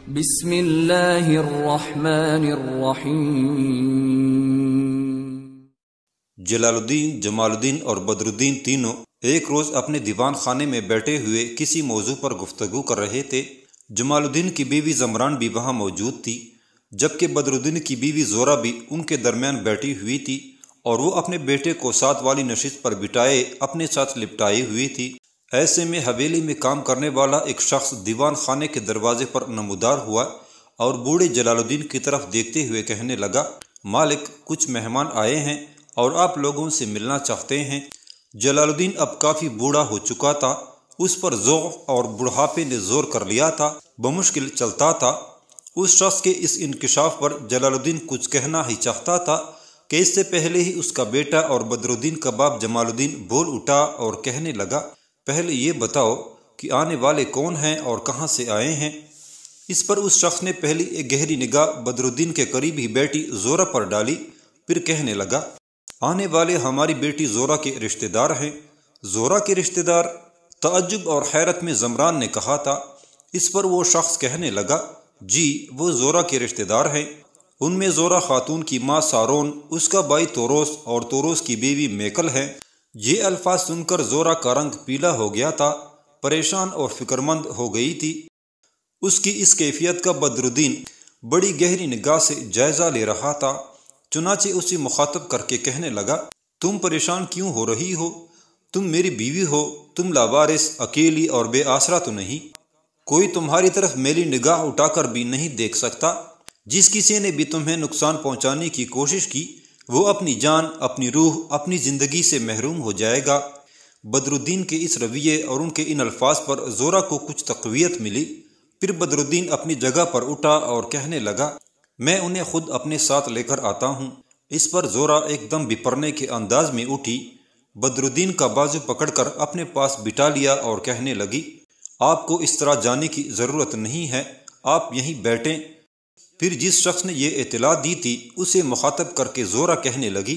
بسم اللہ الرحمن الرحیم۔ جلال الدین، جمال الدین اور بدر الدین تینوں ایک روز اپنے دیوان خانے میں بیٹھے ہوئے کسی موضوع پر گفتگو کر رہے تھے۔ جمال الدین کی بیوی زمران بھی وہاں موجود تھی، جبکہ بدر الدین کی بیوی زورا بھی ان کے درمیان بیٹھی ہوئی تھی اور وہ اپنے بیٹے کو ساتھ والی نشست پر بٹھائے اپنے ساتھ لپٹائی ہوئی تھی۔ ایسے میں حویلی میں کام کرنے والا ایک شخص دیوان خانے کے دروازے پر نمودار ہوا اور بوڑھے جلال الدین کی طرف دیکھتے ہوئے کہنے لگا، مالک، کچھ مہمان آئے ہیں اور آپ لوگوں سے ملنا چاہتے ہیں۔ جلال الدین اب کافی بوڑھا ہو چکا تھا، اس پر ذوق اور بڑھاپے نے زور کر لیا تھا، بمشکل چلتا تھا۔ اس شخص کے اس انکشاف پر جلال الدین کچھ کہنا ہی چاہتا تھا کہ اس سے پہلے ہی اس کا بیٹا اور بدر الدین کا باپ جمال الدین بول اٹھا اور کہنے لگا، پہلے یہ بتاؤ کہ آنے والے کون ہیں اور کہاں سے آئے ہیں؟ اس پر اس شخص نے پہلی ایک گہری نگاہ بدر الدین کے قریب ہی بیٹی زورا پر ڈالی، پھر کہنے لگا، آنے والے ہماری بیٹی زورا کے رشتہ دار ہیں۔ زورا کے رشتہ دار؟ تعجب اور حیرت میں زمران نے کہا تھا۔ اس پر وہ شخص کہنے لگا، جی، وہ زورا کے رشتہ دار ہیں۔ ان میں زورا خاتون کی ماں سارون، اس کا بھائی توروس اور توروس کی بیوی میکل ہے۔ یہ الفاظ سن کر زورا کا رنگ پیلا ہو گیا تھا، پریشان اور فکرمند ہو گئی تھی۔ اس کی اس کیفیت کا بدر الدین بڑی گہری نگاہ سے جائزہ لے رہا تھا، چنانچہ اسے مخاطب کر کے کہنے لگا، تم پریشان کیوں ہو رہی ہو؟ تم میری بیوی ہو، تم لاوارث، اکیلی اور بے آسرا تو نہیں؟ کوئی تمہاری طرف میلی نگاہ اٹھا کر بھی نہیں دیکھ سکتا؟ جس کسی نے بھی تمہیں نقصان پہنچانے کی کوشش کی، وہ اپنی جان، اپنی روح، اپنی زندگی سے محروم ہو جائے گا۔ بدر الدین کے اس رویے اور ان کے ان الفاظ پر زورا کو کچھ تقویت ملی۔ پھر بدر الدین اپنی جگہ پر اٹھا اور کہنے لگا، میں انہیں خود اپنے ساتھ لے کر آتا ہوں۔ اس پر زورا ایک دم بپرنے کے انداز میں اٹھی، بدر الدین کا بازو پکڑ کر اپنے پاس بٹھا لیا اور کہنے لگی، آپ کو اس طرح جانے کی ضرورت نہیں ہے، آپ یہیں بیٹھیں۔ پھر جس شخص نے یہ اطلاع دی تھی اسے مخاطب کر کے زورا کہنے لگی،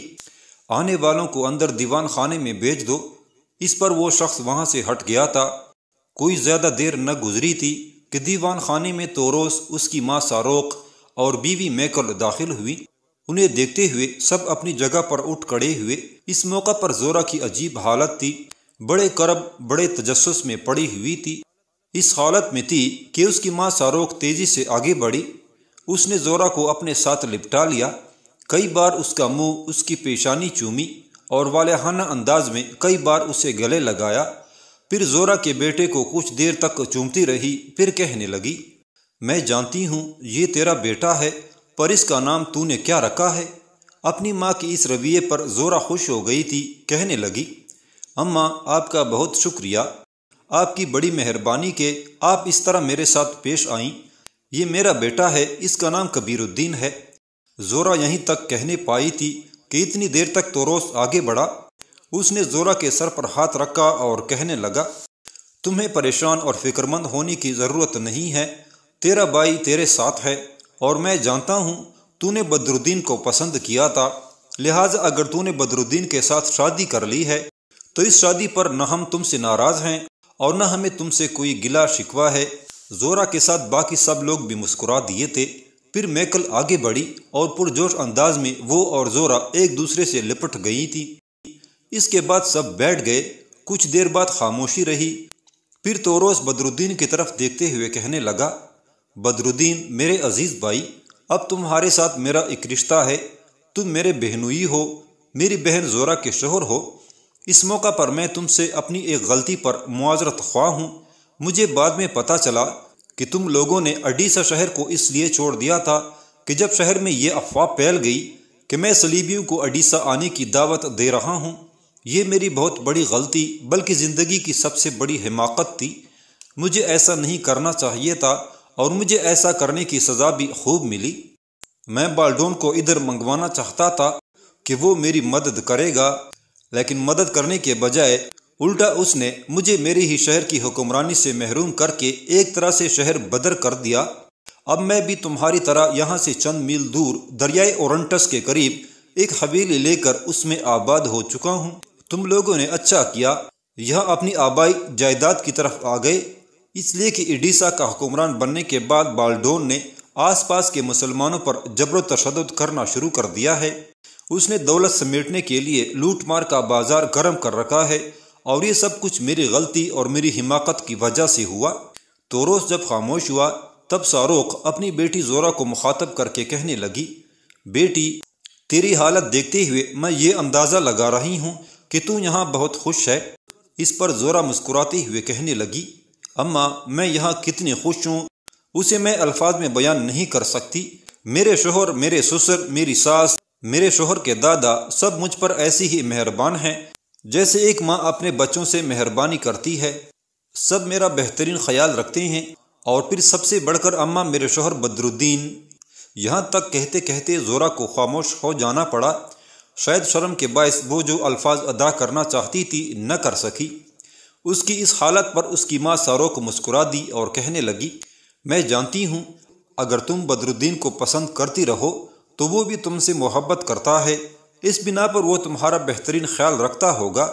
آنے والوں کو اندر دیوان خانے میں بھیج دو۔ اس پر وہ شخص وہاں سے ہٹ گیا تھا۔ کوئی زیادہ دیر نہ گزری تھی کہ دیوان خانے میں توروس، اس کی ماں ساروق اور بیوی میکل داخل ہوئی۔ انہیں دیکھتے ہوئے سب اپنی جگہ پر اٹھ کھڑے ہوئے۔ اس موقع پر زورا کی عجیب حالت تھی، بڑے کرب، بڑے تجسس میں پڑی ہوئی تھی۔ اس حالت میں تھی کہ اس کی ماں ساروق تیزی سے آگے بڑھی، اس نے زورا کو اپنے ساتھ لپٹا لیا، کئی بار اس کا منہ، اس کی پیشانی چومی اور والہانہ انداز میں کئی بار اسے گلے لگایا۔ پھر زورا کے بیٹے کو کچھ دیر تک چومتی رہی، پھر کہنے لگی، میں جانتی ہوں یہ تیرا بیٹا ہے، پر اس کا نام تو نے کیا رکھا ہے؟ اپنی ماں کی اس رویے پر زورا خوش ہو گئی تھی، کہنے لگی، اماں، آپ کا بہت شکریہ، آپ کی بڑی مہربانی کہ آپ اس طرح میرے ساتھ پیش آئیں۔ یہ میرا بیٹا ہے، اس کا نام کبیر الدین ہے۔ زورا یہیں تک کہنے پائی تھی کہ اتنی دیر تک توروس آگے بڑھا۔ اس نے زورا کے سر پر ہاتھ رکھا اور کہنے لگا، تمہیں پریشان اور فکرمند ہونے کی ضرورت نہیں ہے، تیرا بھائی تیرے ساتھ ہے، اور میں جانتا ہوں تو نے بدر الدین کو پسند کیا تھا، لہٰذا اگر تو نے بدر الدین کے ساتھ شادی کر لی ہے تو اس شادی پر نہ ہم تم سے ناراض ہیں اور نہ ہمیں تم سے کوئی گلہ شکوہ ہے۔ زورا کے ساتھ باقی سب لوگ بھی مسکرا دیے تھے۔ پھر میکل آگے بڑھی اور پرجوش انداز میں وہ اور زورا ایک دوسرے سے لپٹ گئی تھی۔ اس کے بعد سب بیٹھ گئے، کچھ دیر بعد خاموشی رہی۔ پھر توروس بدر الدین کی طرف دیکھتے ہوئے کہنے لگا، بدر الدین، میرے عزیز بھائی، اب تمہارے ساتھ میرا ایک رشتہ ہے، تم میرے بہنوئی ہو، میری بہن زورا کے شوہر ہو۔ اس موقع پر میں تم سے اپنی ایک غلطی پر معذرت خواہ ہوں۔ مجھے بعد میں پتہ چلا کہ تم لوگوں نے اڈیسا شہر کو اس لیے چھوڑ دیا تھا کہ جب شہر میں یہ افواہ پھیل گئی کہ میں صلیبیوں کو اڈیسا آنے کی دعوت دے رہا ہوں۔ یہ میری بہت بڑی غلطی بلکہ زندگی کی سب سے بڑی حماقت تھی۔ مجھے ایسا نہیں کرنا چاہیے تھا اور مجھے ایسا کرنے کی سزا بھی خوب ملی۔ میں بالڈون کو ادھر منگوانا چاہتا تھا کہ وہ میری مدد کرے گا، لیکن مدد کرنے کے بجائے الٹا اس نے مجھے میری ہی شہر کی حکمرانی سے محروم کر کے ایک طرح سے شہر بدر کر دیا۔ اب میں بھی تمہاری طرح یہاں سے چند میل دور دریائے اورنٹس کے قریب ایک حویلی لے کر اس میں آباد ہو چکا ہوں۔ تم لوگوں نے اچھا کیا، یہاں اپنی آبائی جائیداد کی طرف آ گئے۔ اس لیے کہ ایڈیسا کا حکمران بننے کے بعد بالڈون نے آس پاس کے مسلمانوں پر جبر و تشدد کرنا شروع کر دیا ہے۔ اس نے دولت سمیٹنے کے لیے لوٹ مار کا بازار گرم کر رکھا ہے، اور یہ سب کچھ میری غلطی اور میری حماقت کی وجہ سے ہوا۔ توروس جب خاموش ہوا تب ساروق اپنی بیٹی زورا کو مخاطب کر کے کہنے لگی، بیٹی، تیری حالت دیکھتے ہوئے میں یہ اندازہ لگا رہی ہوں کہ تو یہاں بہت خوش ہے۔ اس پر زورا مسکراتے ہوئے کہنے لگی، اماں، میں یہاں کتنی خوش ہوں اسے میں الفاظ میں بیان نہیں کر سکتی۔ میرے شوہر، میرے سسر، میری ساس، میرے شوہر کے دادا سب مجھ پر ایسی ہی مہربان ہیں جیسے ایک ماں اپنے بچوں سے مہربانی کرتی ہے۔ سب میرا بہترین خیال رکھتے ہیں، اور پھر سب سے بڑھ کر اماں میرے شوہر بدرالدین۔ یہاں تک کہتے کہتے زورا کو خاموش ہو جانا پڑا۔ شاید شرم کے باعث وہ جو الفاظ ادا کرنا چاہتی تھی نہ کر سکی۔ اس کی اس حالت پر اس کی ماں ساروق کو مسکرا دی اور کہنے لگی، میں جانتی ہوں اگر تم بدرالدین کو پسند کرتی رہو تو وہ بھی تم سے محبت کرتا ہے، اس بنا پر وہ تمہارا بہترین خیال رکھتا ہوگا۔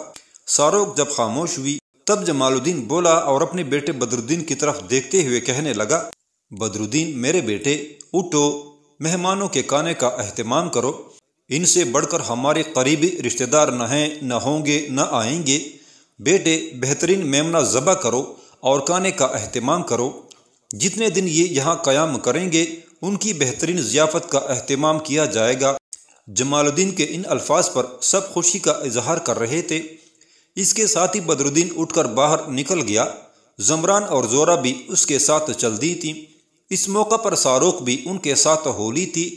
ساروق جب خاموش ہوئی تب جمال الدین بولا اور اپنے بیٹے بدرالدین کی طرف دیکھتے ہوئے کہنے لگا، بدرالدین میرے بیٹے، اٹھو، مہمانوں کے کھانے کا اہتمام کرو۔ ان سے بڑھ کر ہمارے قریبی رشتہ دار نہ ہیں، نہ ہوں گے، نہ آئیں گے۔ بیٹے، بہترین میمنہ ذبح کرو اور کھانے کا اہتمام کرو۔ جتنے دن یہ یہاں قیام کریں گے ان کی بہترین ضیافت کا اہتمام کیا جائے گا۔ جمال الدین کے ان الفاظ پر سب خوشی کا اظہار کر رہے تھے۔ اس کے ساتھ ہی بدرالدین اٹھ کر باہر نکل گیا۔ زمران اور زورا بھی اس کے ساتھ چل دی تھی۔ اس موقع پر ساروق بھی ان کے ساتھ ہولی تھی۔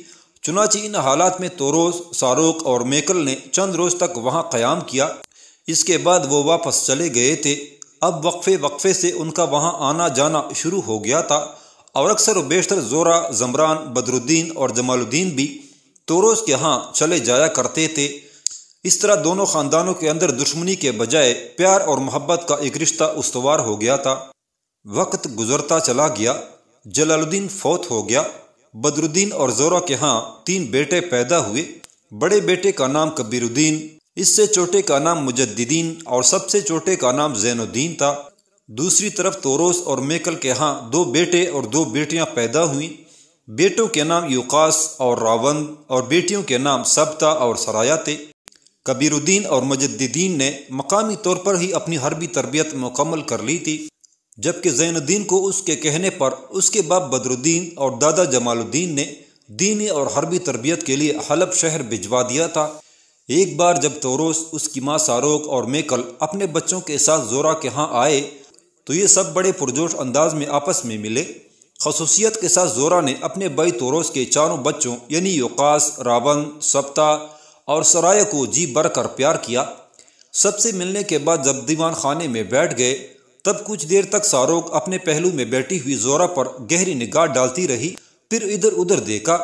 چنانچہ ان حالات میں توروس، ساروق اور میکل نے چند روز تک وہاں قیام کیا۔ اس کے بعد وہ واپس چلے گئے تھے۔ اب وقفے سے ان کا وہاں آنا جانا شروع ہو گیا تھا، اور اکثر و بیشتر زورا، زمران، بدرالدین اور جمال الدین بھی توروس کے ہاں چلے جایا کرتے تھے۔ اس طرح دونوں خاندانوں کے اندر دشمنی کے بجائے پیار اور محبت کا ایک رشتہ استوار ہو گیا تھا۔ وقت گزرتا چلا گیا، جلال الدین فوت ہو گیا۔ بدرالدین اور زورا کے ہاں 3 بیٹے پیدا ہوئے۔ بڑے بیٹے کا نام کبیر الدین، اس سے چھوٹے کا نام مجددین اور سب سے چھوٹے کا نام زین الدین تھا۔ دوسری طرف توروس اور میکل کے ہاں 2 بیٹے اور 2 بیٹیاں پیدا ہوئیں۔ بیٹوں کے نام یوقاس اور راوند اور بیٹیوں کے نام سبتا اور سرایا تھے۔ کبیر الدین اور مجددین نے مقامی طور پر ہی اپنی حربی تربیت مکمل کر لی تھی، جبکہ زین الدین کو اس کے کہنے پر اس کے باپ بدرالدین اور دادا جمال الدین نے دینی اور حربی تربیت کے لیے حلب شہر بھجوا دیا تھا۔ ایک بار جب توروس، اس کی ماں ساروق اور میکل اپنے بچوں کے ساتھ زورا کے ہاں آئے تو یہ سب بڑے پرجوش انداز میں آپس میں ملے۔ خصوصیت کے ساتھ زورا نے اپنے بھائی توروس کے 4 بچوں یعنی یوقاس، راون، سبتا اور سرایہ کو جی بھر کر پیار کیا۔ سب سے ملنے کے بعد جب دیوان خانے میں بیٹھ گئے تب کچھ دیر تک ساروق اپنے پہلو میں بیٹھی ہوئی زورا پر گہری نگاہ ڈالتی رہی، پھر ادھر ادھر دیکھا،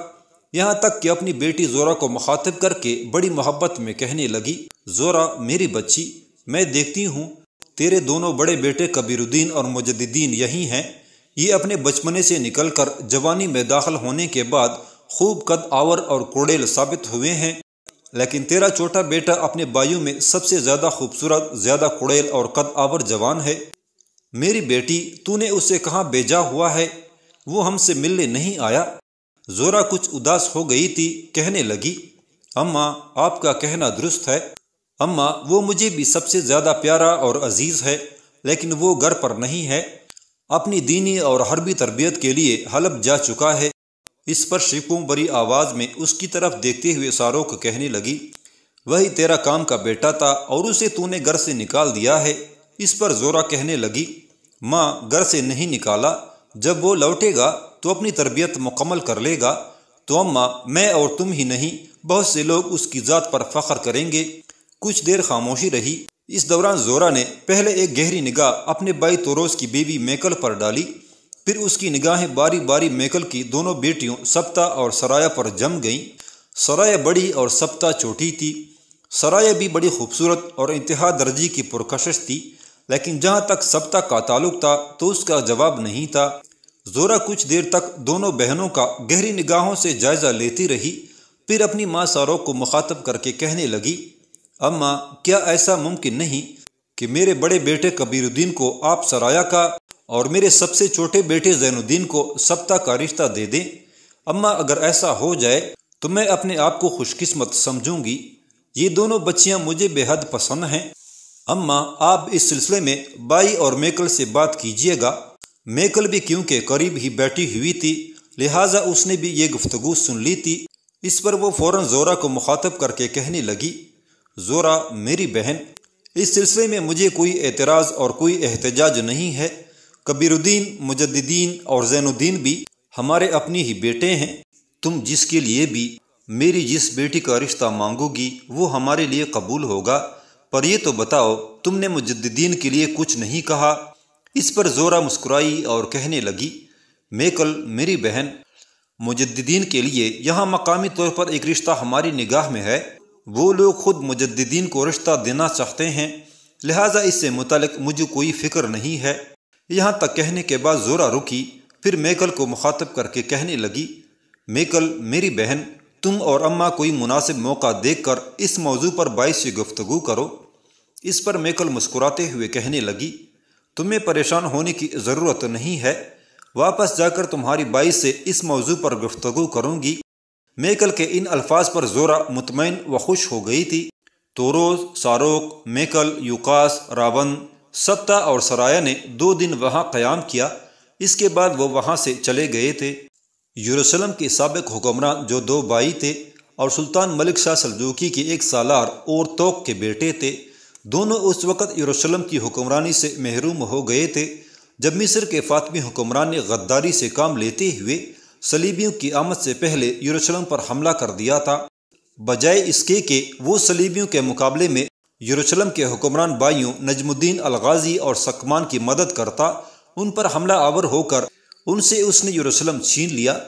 یہاں تک کہ اپنی بیٹی زورا کو مخاطب کر کے بڑی محبت میں کہنے لگی، زورا میری بچی، میں دیکھتی ہوں تیرے دونوں بڑے بیٹے کبیر الدین اور مجددین یہی ہیں۔ یہ اپنے بچپنے سے نکل کر جوانی میں داخل ہونے کے بعد خوب قد آور اور کوڑیل ثابت ہوئے ہیں، لیکن تیرا چھوٹا بیٹا اپنے بھائیوں میں سب سے زیادہ خوبصورت، زیادہ کوڑیل اور قد آور جوان ہے۔ میری بیٹی، تو نے اسے کہاں بھیجا ہوا ہے؟ وہ ہم سے ملنے نہیں آیا۔ زورا کچھ اداس ہو گئی تھی، کہنے لگی، اماں، آپ کا کہنا درست ہے۔ اماں، وہ مجھے بھی سب سے زیادہ پیارا اور عزیز ہے، لیکن وہ گھر پر نہیں ہے، اپنی دینی اور حربی تربیت کے لیے حلب جا چکا ہے۔ اس پر شیپوں بری آواز میں اس کی طرف دیکھتے ہوئے ساروق کہنے لگی، وہی تیرا کام کا بیٹا تھا اور اسے تو نے گھر سے نکال دیا ہے۔ اس پر زورا کہنے لگی، ماں، گھر سے نہیں نکالا، جب وہ لوٹے گا تو اپنی تربیت مکمل کر لے گا تو اماں، میں اور تم ہی نہیں، بہت سے لوگ اس کی ذات پر فخر کریں گے۔ کچھ دیر خاموشی رہی۔ اس دوران زورا نے پہلے ایک گہری نگاہ اپنے بھائی توروس کی بیوی میکل پر ڈالی، پھر اس کی نگاہیں باری باری میکل کی دونوں بیٹیوں سبتا اور سرایا پر جم گئیں۔ سرایا بڑی اور سبتا چھوٹی تھی۔ سرایا بھی بڑی خوبصورت اور انتہا درجے کی پرکشش تھی، لیکن جہاں تک سبتا کا تعلق تھا تو اس کا جواب نہیں تھا۔ زورا کچھ دیر تک دونوں بہنوں کا گہری نگاہوں سے جائزہ لیتی رہی، پھر اپنی ماں ساروق کو مخاطب کر کے کہنے لگی، اماں، کیا ایسا ممکن نہیں کہ میرے بڑے بیٹے کبیر الدین کو آپ سرایا کا اور میرے سب سے چھوٹے بیٹے زین الدین کو سبتہ کا رشتہ دے دیں۔ اماں اگر ایسا ہو جائے تو میں اپنے آپ کو خوش قسمت سمجھوں گی، یہ دونوں بچیاں مجھے بے حد پسند ہیں۔ اماں آپ اس سلسلے میں بائی اور میکل سے بات کیجیے گا۔ میکل بھی کیونکہ قریب ہی بیٹھی ہوئی تھی لہٰذا اس نے بھی یہ گفتگو سن لی تھی۔ اس پر وہ فوراً زورا کو مخاطب کر کے کہنے لگی، زورا میری بہن، اس سلسلے میں مجھے کوئی اعتراض اور کوئی احتجاج نہیں ہے۔ کبیر الدین، مجددین اور زین الدین بھی ہمارے اپنی ہی بیٹے ہیں۔ تم جس کے لیے بھی میری جس بیٹی کا رشتہ مانگو گی وہ ہمارے لیے قبول ہوگا، پر یہ تو بتاؤ تم نے مجددین کے لیے کچھ نہیں کہا۔ اس پر زورا مسکرائی اور کہنے لگی، میکل میری بہن، مجددین کے لیے یہاں مقامی طور پر ایک رشتہ ہماری نگاہ میں ہے، وہ لوگ خود مجددین کو رشتہ دینا چاہتے ہیں، لہٰذا اس سے متعلق مجھے کوئی فکر نہیں ہے۔ یہاں تک کہنے کے بعد زورا رکی، پھر میکل کو مخاطب کر کے کہنے لگی، میکل میری بہن، تم اور اماں کوئی مناسب موقع دیکھ کر اس موضوع پر بائی سے گفتگو کرو۔ اس پر میکل مسکراتے ہوئے کہنے لگی، تمہیں پریشان ہونے کی ضرورت نہیں ہے، واپس جا کر تمہاری بائی سے اس موضوع پر گفتگو کروں گی۔ میکل کے ان الفاظ پر زورا مطمئن و خوش ہو گئی تھی۔ توروز، ساروک، میکل، یوکاس، راون، سبتہ اور سرایا نے 2 دن وہاں قیام کیا۔ اس کے بعد وہ وہاں سے چلے گئے تھے۔ یروشلم کے سابق حکمران جو 2 بھائی تھے اور سلطان ملک شاہ سلجوقی کے ایک سالار اور توق کے بیٹے تھے، دونوں اس وقت یروشلم کی حکمرانی سے محروم ہو گئے تھے جب مصر کے فاطمی حکمران نے غداری سے کام لیتے ہوئے صلیبیوں کی آمد سے پہلے یروشلم پر حملہ کر دیا تھا۔ بجائے اس کے کہ وہ صلیبیوں کے مقابلے میں یروشلم کے حکمران بھائیوں نجم الدین الغازی اور سکمان کی مدد کرتا، ان پر حملہ آور ہو کر ان سے اس نے یروشلم چھین لیا،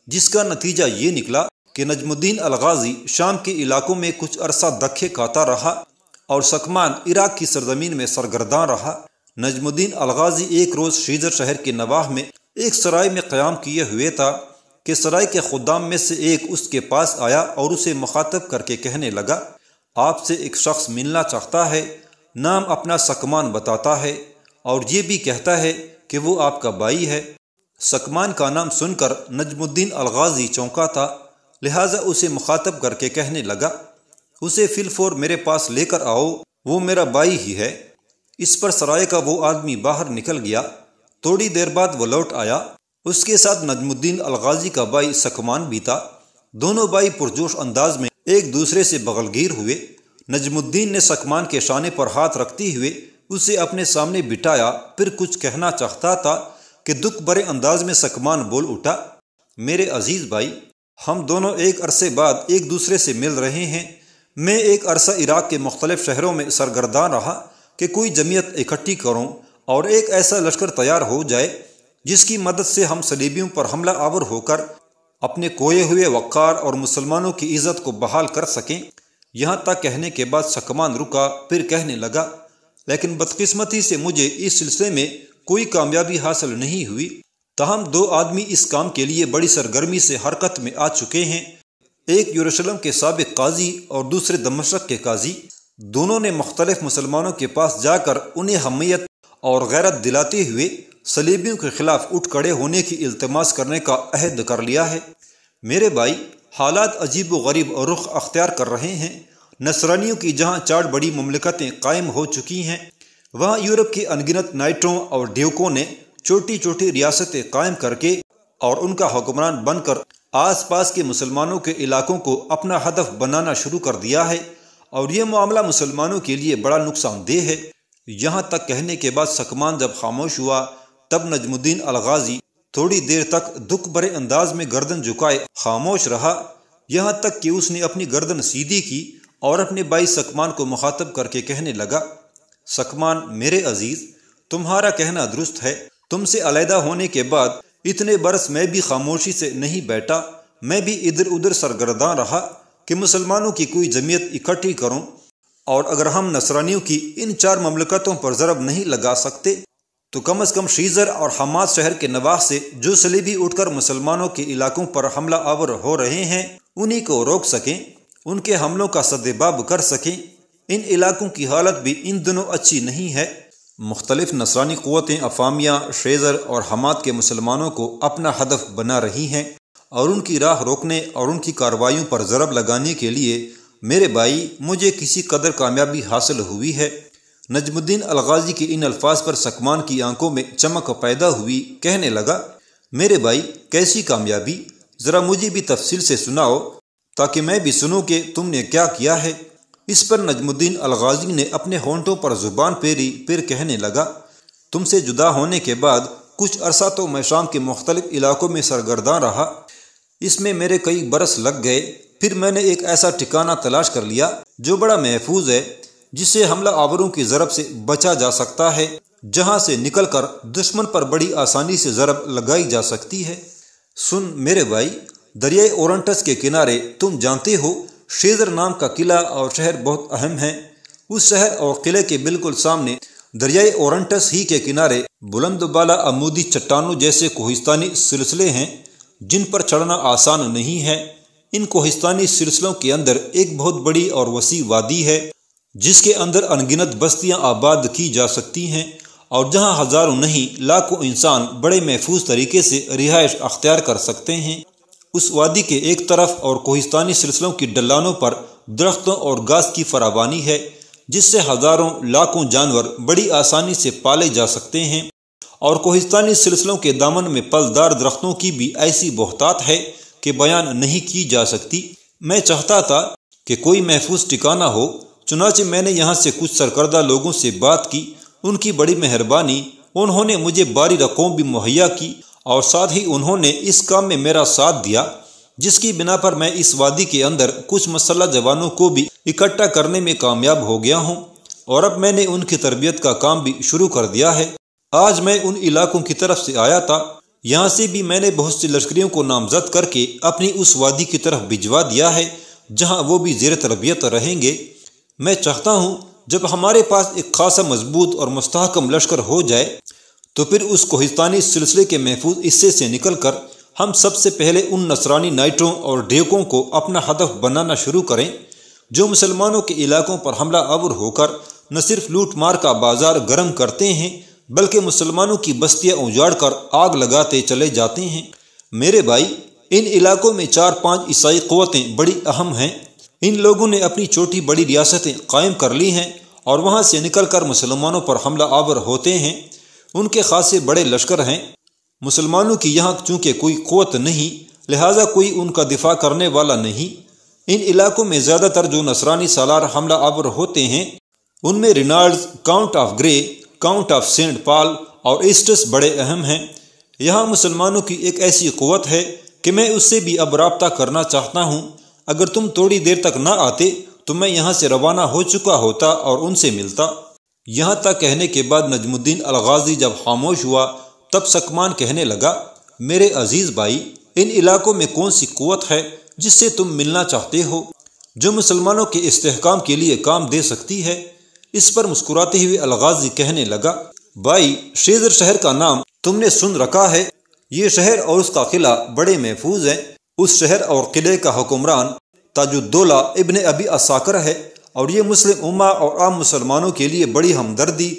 جس کا نتیجہ یہ نکلا کہ نجم الدین الغازی شام کے علاقوں میں کچھ عرصہ دھکے کھاتا رہا اور سکمان عراق کی سرزمین میں سرگرداں رہا۔ نجم الدین الغازی ایک روز شیزر شہر کے نواح میں ایک سرائے میں قیام کیے ہوئے تھا کہ سرائے کے خدام میں سے ایک اس کے پاس آیا اور اسے مخاطب کر کے کہنے لگا، آپ سے ایک شخص ملنا چاہتا ہے، نام اپنا سکمان بتاتا ہے اور یہ بھی کہتا ہے کہ وہ آپ کا بھائی ہے۔ سکمان کا نام سن کر نجم الدین الغازی چونکا تھا، لہٰذا اسے مخاطب کر کے کہنے لگا، اسے فی الفور میرے پاس لے کر آؤ، وہ میرا بھائی ہی ہے۔ اس پر سرائے کا وہ آدمی باہر نکل گیا۔ تھوڑی دیر بعد وہ لوٹ آیا، اس کے ساتھ نجم الدین الغازی کا بھائی سکمان بھی تھا۔ دونوں بھائی پرجوش انداز میں ایک دوسرے سے بغلگیر ہوئے۔ نجم الدین نے سکمان کے شانے پر ہاتھ رکھتے ہوئے اسے اپنے سامنے بٹھایا، پھر کچھ کہنا چاہتا تھا کہ دکھ بھرے انداز میں سکمان بول اٹھا، میرے عزیز بھائی، ہم دونوں ایک عرصے بعد ایک دوسرے سے مل رہے ہیں۔ میں ایک عرصہ عراق کے مختلف شہروں میں سرگرداں رہا کہ کوئی جمعیت اکٹھی کروں اور ایک ایسا لشکر تیار ہو جائے جس کی مدد سے ہم صلیبیوں پر حملہ آور ہو کر اپنے کھوئے ہوئے وقار اور مسلمانوں کی عزت کو بحال کر سکیں۔ یہاں تک کہنے کے بعد سکمان رکا، پھر کہنے لگا، لیکن بدقسمتی سے مجھے اس سلسلے میں کوئی کامیابی حاصل نہیں ہوئی، تاہم 2 آدمی اس کام کے لیے بڑی سرگرمی سے حرکت میں آ چکے ہیں، ایک یروشلم کے سابق قاضی اور دوسرے دمشق کے قاضی۔ دونوں نے مختلف مسلمانوں کے پاس جا کر انہیں حمیت اور غیرت دلاتے ہوئے صلیبیوں کے خلاف اٹھ کھڑے ہونے کی التماس کرنے کا عہد کر لیا ہے۔ میرے بھائی، حالات عجیب و غریب اور رخ اختیار کر رہے ہیں۔ نصرانیوں کی جہاں 4 بڑی مملکتیں قائم ہو چکی ہیں، وہاں یورپ کے انگنت نائٹوں اور ڈیوکوں نے چھوٹی چھوٹی ریاستیں قائم کر کے اور ان کا حکمران بن کر آس پاس کے مسلمانوں کے علاقوں کو اپنا ہدف بنانا شروع کر دیا ہے، اور یہ معاملہ مسلمانوں کے لیے بڑا نقصان دہ ہے۔ یہاں تک کہنے کے بعد سکمان جب خاموش ہوا، تب نجم الدین الغازی تھوڑی دیر تک دکھ بھرے انداز میں گردن جھکائے خاموش رہا، یہاں تک کہ اس نے اپنی گردن سیدھی کی اور اپنے بھائی سکمان کو مخاطب کر کے کہنے لگا، سکمان میرے عزیز، تمہارا کہنا درست ہے، تم سے علیحدہ ہونے کے بعد اتنے برس میں بھی خاموشی سے نہیں بیٹھا، میں بھی ادھر ادھر سرگرداں رہا کہ مسلمانوں کی کوئی جمعیت اکٹھی کروں، اور اگر ہم نصرانیوں کی ان 4 مملکتوں پر ضرب نہیں لگا سکتے تو کم از کم شیزر اور حماس شہر کے نواح سے جو صلیبی اٹھ کر مسلمانوں کے علاقوں پر حملہ آور ہو رہے ہیں انہی کو روک سکیں، ان کے حملوں کا سدباب کر سکیں۔ ان علاقوں کی حالت بھی ان دنوں اچھی نہیں ہے، مختلف نصرانی قوتیں افامیہ، شیزر اور حماد کے مسلمانوں کو اپنا ہدف بنا رہی ہیں اور ان کی راہ روکنے اور ان کی کارروائیوں پر ضرب لگانے کے لیے میرے بھائی مجھے کسی قدر کامیابی حاصل ہوئی ہے۔ نجم الدین الغازی کے ان الفاظ پر سکمان کی آنکھوں میں چمک پیدا ہوئی، کہنے لگا، میرے بھائی کیسی کامیابی؟ ذرا مجھے بھی تفصیل سے سناؤ تاکہ میں بھی سنوں کہ تم نے کیا کیا ہے۔ اس پر نجم الدین الغازی نے اپنے ہونٹوں پر زبان پھیری، پھر کہنے لگا، تم سے جدا ہونے کے بعد کچھ عرصہ تو میں شام کے مختلف علاقوں میں سرگرداں رہا، اس میں میرے کئی برس لگ گئے۔ پھر میں نے ایک ایسا ٹھکانہ تلاش کر لیا جو بڑا محفوظ ہے، جس سے حملہ آوروں کی ضرب سے بچا جا سکتا ہے، جہاں سے نکل کر دشمن پر بڑی آسانی سے ضرب لگائی جا سکتی ہے۔ سن میرے بھائی، دریائے اورنٹس کے کنارے تم جانتے ہو شیزر نام کا قلعہ اور شہر بہت اہم ہے۔ اس شہر اور قلعے کے بالکل سامنے دریائے اورنٹس ہی کے کنارے بلند بالا عمودی چٹانوں جیسے کوہستانی سلسلے ہیں جن پر چڑھنا آسان نہیں ہے۔ ان کوہستانی سلسلوں کے اندر ایک بہت بڑی اور وسیع وادی ہے جس کے اندر انگنت بستیاں آباد کی جا سکتی ہیں اور جہاں ہزاروں نہیں لاکھوں انسان بڑے محفوظ طریقے سے رہائش اختیار کر سکتے ہیں۔ اس وادی کے ایک طرف اور کوہستانی سلسلوں کی ڈلانوں پر درختوں اور گھاس کی فراوانی ہے جس سے ہزاروں لاکھوں جانور بڑی آسانی سے پالے جا سکتے ہیں، اور کوہستانی سلسلوں کے دامن میں پھلدار درختوں کی بھی ایسی بہتات ہے کہ بیان نہیں کی جا سکتی۔ میں چاہتا تھا کہ کوئی محفوظ ٹھکانہ ہو، چنانچہ میں نے یہاں سے کچھ سرکردہ لوگوں سے بات کی، ان کی بڑی مہربانی، انہوں نے مجھے باری رقوم بھی مہیا کی اور ساتھ ہی انہوں نے اس کام میں میرا ساتھ دیا، جس کی بنا پر میں اس وادی کے اندر کچھ مسلح جوانوں کو بھی اکٹھا کرنے میں کامیاب ہو گیا ہوں، اور اب میں نے ان کی تربیت کا کام بھی شروع کر دیا ہے۔ آج میں ان علاقوں کی طرف سے آیا تھا، یہاں سے بھی میں نے بہت سی لشکریوں کو نامزد کر کے اپنی اس وادی کی طرف بھجوا دیا ہے جہاں وہ بھی زیر تربیت رہیں گے۔ میں چاہتا ہوں جب ہمارے پاس ایک خاصا مضبوط اور مستحکم لشکر ہو جائے تو پھر اس کوہستانی سلسلے کے محفوظ حصے سے نکل کر ہم سب سے پہلے ان نصرانی نائٹوں اور ڈیکوں کو اپنا ہدف بنانا شروع کریں جو مسلمانوں کے علاقوں پر حملہ آور ہو کر نہ صرف لوٹ مار کا بازار گرم کرتے ہیں بلکہ مسلمانوں کی بستیاں اجاڑ کر آگ لگاتے چلے جاتے ہیں۔ میرے بھائی، ان علاقوں میں 4-5 عیسائی قوتیں بڑی اہم ہیں۔ ان لوگوں نے اپنی چھوٹی بڑی ریاستیں قائم کر لی ہیں اور وہاں سے نکل کر مسلمانوں پر حملہ آور ہوتے ہیں۔ ان کے خاصے بڑے لشکر ہیں۔ مسلمانوں کی یہاں چونکہ کوئی قوت نہیں، لہٰذا کوئی ان کا دفاع کرنے والا نہیں۔ ان علاقوں میں زیادہ تر جو نصرانی سالار حملہ آور ہوتے ہیں ان میں Reynolds, count of Grey, count of Saint Paul اور ایسٹس بڑے اہم ہیں۔ یہاں مسلمانوں کی ایک ایسی قوت ہے کہ میں اس سے بھی اب رابطہ کرنا چاہتا ہوں۔ اگر تم تھوڑی دیر تک نہ آتے تو میں یہاں سے روانہ ہو چکا ہوتا اور ان سے ملتا۔ یہاں تک کہنے کے بعد نجم الدین الغازی جب خاموش ہوا تب سکمان کہنے لگا، میرے عزیز بھائی، ان علاقوں میں کون سی قوت ہے جس سے تم ملنا چاہتے ہو جو مسلمانوں کے استحکام کے لیے کام دے سکتی ہے؟ اس پر مسکراتے ہوئے الغازی کہنے لگا، بھائی، شیزر شہر کا نام تم نے سن رکھا ہے۔ یہ شہر اور اس کا قلعہ بڑے محفوظ ہیں۔ اس شہر اور قلعے کا حکمران تاج الدولہ ابن ابی عساکر ہے اور یہ مسلم امہ اور عام مسلمانوں کے لیے بڑی ہمدردی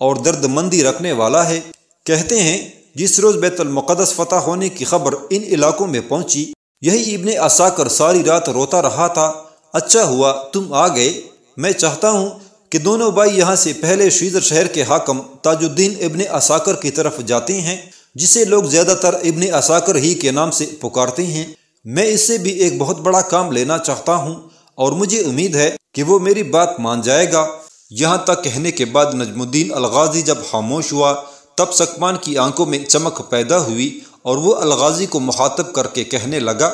اور درد مندی رکھنے والا ہے۔ کہتے ہیں جس روز بیت المقدس فتح ہونے کی خبر ان علاقوں میں پہنچی، یہی ابن عساکر ساری رات روتا رہا تھا۔ اچھا ہوا تم آ گئے۔ میں چاہتا ہوں کہ دونوں بھائی یہاں سے پہلے شیزر شہر کے حاکم تاج الدین ابن عساکر کی طرف جاتے ہیں، جسے لوگ زیادہ تر ابن عساکر ہی کے نام سے پکارتے ہیں۔ میں اس سے بھی ایک بہت بڑا کام لینا چاہتا ہوں اور مجھے امید ہے کہ وہ میری بات مان جائے گا۔ یہاں تک کہنے کے بعد نجم الدین الغازی جب خاموش ہوا تب سکمان کی آنکھوں میں چمک پیدا ہوئی اور وہ الغازی کو مخاطب کر کے کہنے لگا،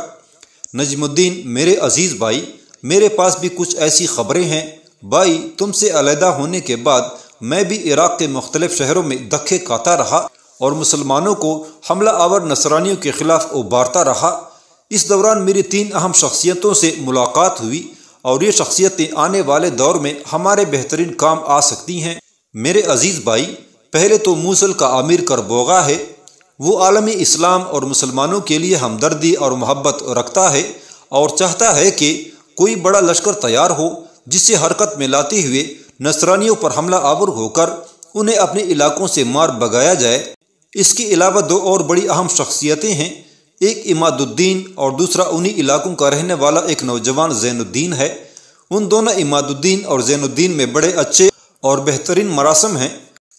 نجم الدین میرے عزیز بھائی، میرے پاس بھی کچھ ایسی خبریں ہیں۔ بھائی، تم سے علیحدہ ہونے کے بعد میں بھی عراق کے مختلف شہروں میں دھکے کھاتا رہا اور مسلمانوں کو حملہ آور نصرانیوں کے خلاف ابھارتا رہا۔ اس دوران میری 3 اہم شخصیتوں سے ملاقات ہوئی اور یہ شخصیتیں آنے والے دور میں ہمارے بہترین کام آ سکتی ہیں۔ میرے عزیز بھائی، پہلے تو موصل کا امیر کربوغا ہے۔ وہ عالمی اسلام اور مسلمانوں کے لیے ہمدردی اور محبت رکھتا ہے اور چاہتا ہے کہ کوئی بڑا لشکر تیار ہو جسے حرکت میں لاتے ہوئے نصرانیوں پر حملہ آور ہو کر انہیں اپنے علاقوں سے مار بھگایا جائے۔ اس کے علاوہ دو اور بڑی اہم شخصیتیں ہیں، ایک عماد الدین اور دوسرا انہی علاقوں کا رہنے والا ایک نوجوان زین الدین ہے۔ ان دونوں عماد الدین اور زین الدین میں بڑے اچھے اور بہترین مراسم ہیں،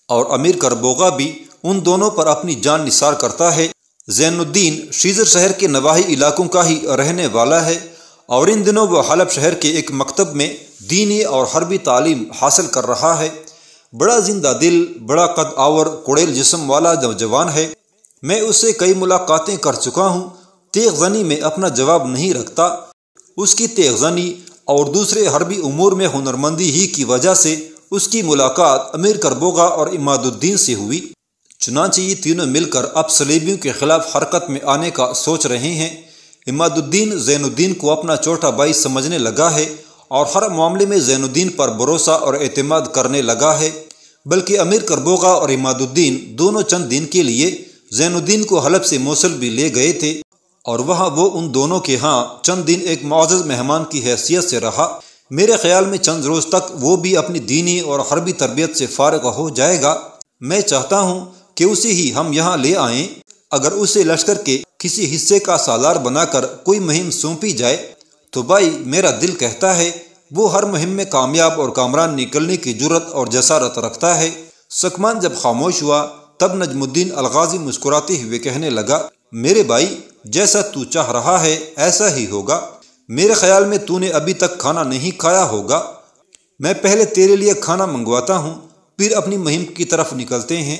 اور امیر کربوغا بھی ان دونوں پر اپنی جان نثار کرتا ہے۔ زین الدین شیزر شہر کے نواحی علاقوں کا ہی رہنے والا ہے، اور ان دنوں وہ حلب شہر کے ایک مکتب میں دینی اور حربی تعلیم حاصل کر رہا ہے۔ بڑا زندہ دل، بڑا قد آور، کوڑیل جسم والا نوجوان ہے۔ میں اس سے کئی ملاقاتیں کر چکا ہوں۔ تیغ زنی میں اپنا جواب نہیں رکھتا۔ اس کی تیغ زنی اور دوسرے حربی امور میں ہنرمندی ہی کی وجہ سے اس کی ملاقات امیر کربوغا اور عماد الدین سے ہوئی۔ چنانچہ یہ تینوں مل کر اب صلیبیوں کے خلاف حرکت میں آنے کا سوچ رہے ہیں۔ عماد الدین زین الدین کو اپنا چھوٹا بھائی سمجھنے لگا ہے، اور ہر معاملے میں زین الدین پر بھروسہ اور اعتماد کرنے لگا ہے۔ بلکہ امیر کربوغا اور عماد الدین دونوں چند دن کے لیے زین الدین کو حلب سے موصل بھی لے گئے تھے، اور وہاں وہ ان دونوں کے ہاں چند دن ایک معزز مہمان کی حیثیت سے رہا۔ میرے خیال میں چند روز تک وہ بھی اپنی دینی اور حربی تربیت سے فارغ ہو جائے گا۔ میں چاہتا ہوں کہ اسے ہی ہم یہاں لے آئیں۔ اگر اسے لشکر کے کسی حصے کا سالار بنا کر کوئی مہم سونپی جائے تو بھائی میرا دل کہتا ہے وہ ہر مہم میں کامیاب اور کامران نکلنے کی جرت اور جسارت رکھتا ہے۔ سکمان جب خاموش ہوا تب نجم الدین الغازی مسکراتے ہوئے کہنے لگا، میرے بھائی جیسا تو چاہ رہا ہے ایسا ہی ہوگا۔ میرے خیال میں تو نے ابھی تک کھانا نہیں کھایا ہوگا۔ میں پہلے تیرے لیے کھانا منگواتا ہوں، پھر اپنی مہم کی طرف نکلتے ہیں۔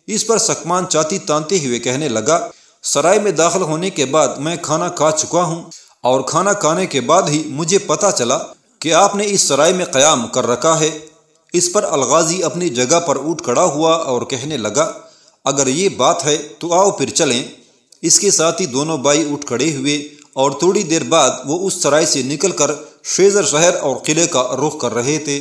اس پر سکمان چھاتی تانتے ہوئے کہنے لگا، سرائے میں داخل ہونے کے بعد میں کھانا کھا چکا ہوں، اور کھانا کھانے کے بعد ہی مجھے پتہ چلا کہ آپ نے اس سرائے میں قیام کر رکھا ہے۔ اس پر الغازی اپنی جگہ پر اٹھ کھڑا ہوا اور کہنے لگا، اگر یہ بات ہے تو آؤ پھر چلیں۔ اس کے ساتھ ہی دونوں بھائی اٹھ کھڑے ہوئے، اور تھوڑی دیر بعد وہ اس سرائے سے نکل کر شیزر شہر اور قلعے کا رخ کر رہے تھے۔